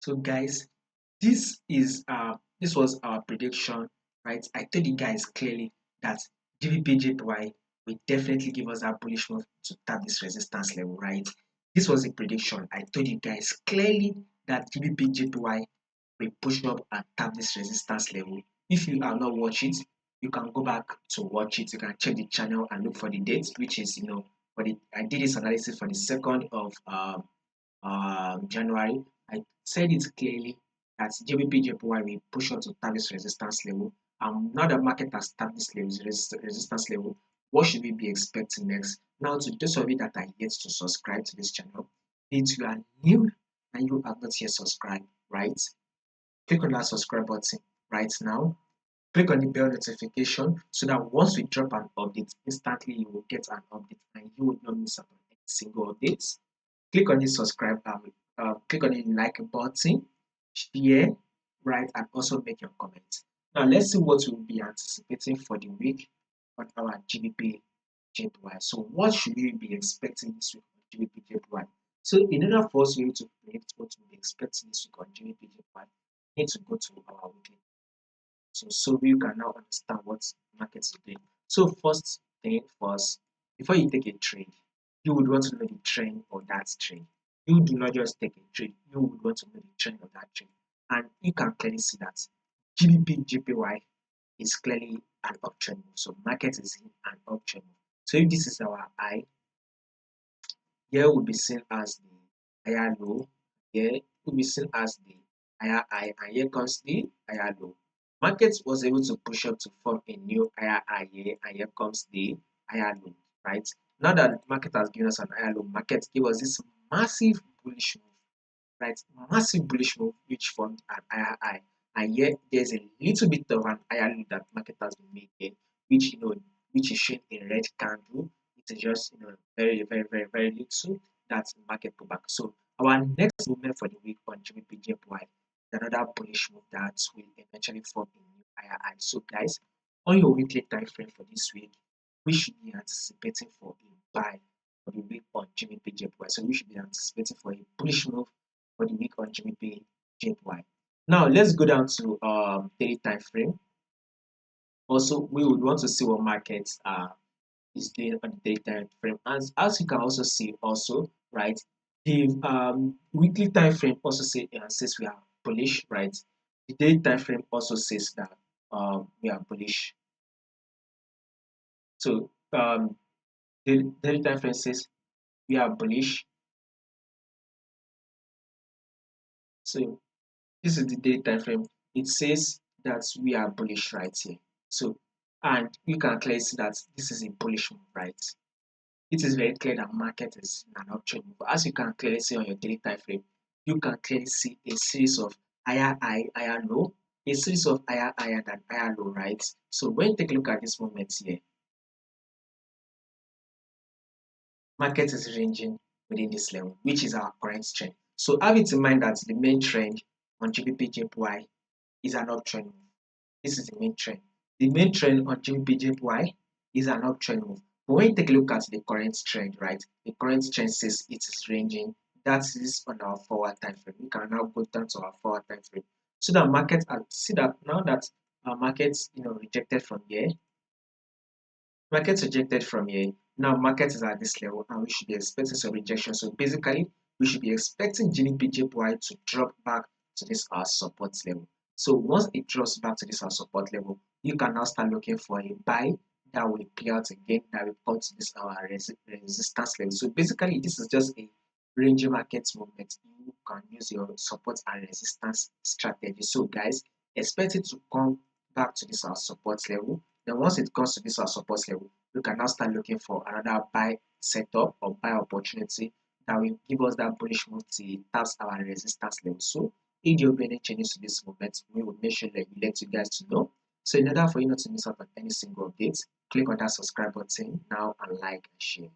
So guys, this was our prediction, right? I told you guys clearly that GBPJPY will definitely give us that bullish move to tap this resistance level, right? This was a prediction. I told you guys clearly that GBPJPY will push up and tap this resistance level. If you have not watched it, you can go back to watch it. You can check the channel and look for the date, which is for the I did this analysis for the 2nd of January. I said it clearly that JPY will push up to tap this resistance level. Now that market has tapped this level, resistance level, what should we be expecting next? Now, to those of you that are yet to subscribe to this channel, if you are new and you have not yet subscribed, right? Click on that subscribe button right now. Click on the bell notification so that once we drop an update, instantly you will get an update and you will not miss out on any single update. Click on the subscribe click on the like button, share, right, and also make your comment. Now let's see what we'll be anticipating for the week on our GBPJPY. So what should we be expecting this week on GBPJPY? So in order for us to predict what we'll be expecting this week on GBPJPY, we need to go to our weekly. So you can now understand what market is doing. So first thing first, before you take a trade, you would want to know the trend of that trade. You do not just take a trade, you would want to know the trend of that trade. And you can clearly see that GBPJPY is clearly an uptrend move. So market is in an uptrend move. So if this is our high, here will be seen as the higher low, here will be seen as the higher high, and here comes the higher low. Market was able to push up to form a new higher high here, and here comes the higher low, right? Now that market has given us an higher low, market gave us this massive bullish move, right? Massive bullish move which formed an higher high, and yet there's a little bit of an higher low that market has been making, which which is shown in red candle. It is just very little that market pullback. So our next movement for the week on GBPJPY is another bullish move that will eventually form a new higher high. So guys, on your weekly time frame for this week, we should be anticipating for a buy for the week on GBPJPY. So we should be anticipating for a bullish move for the week on GBPJPY. Now let's go down to daily time frame. Also, we would want to see what markets is doing on the daily time frame. As you can also see, also right, the weekly time frame also says we are bullish, right? The daily time frame also says that we are bullish. So the daily time frame says we are bullish. So this is the daily time frame. It says that we are bullish right here. So, and you can clearly see that this is a bullish move, right? It is very clear that market is in an uptrend move. As you can clearly see on your daily time frame, you can clearly see a series of higher high, higher low, a series of higher higher than higher low, right? So when you take a look at this moment here, market is ranging within this level, which is our current trend. So have it in mind that the main trend on GBPJPY is an uptrend move. This is the main trend. The main trend on GBPJPY is an uptrend move. But when you take a look at the current trend, right? The current trend says it is ranging. That is on our forward time frame. We can now go down to our forward time frame. So that market, see that now that our markets, rejected from here. Markets rejected from here. Now market is at this level, and we should be expecting some rejection. So basically, we should be expecting GBPJPY to drop back to this our support level. So once it drops back to this our support level, you can now start looking for a buy that will play out again, that will come to this our resistance level. So basically, this is just a range market movement. You can use your support and resistance strategy. So guys, expect it to come back to this our support level. Then once it comes to this our support level, you can now start looking for another buy setup or buy opportunity that will give us that bullish move till it taps our resistance level. So if there will be any changes to this movement, we will make sure that we let you guys to know. So in order for you not to miss out on any single update, click on that subscribe button now and like and share.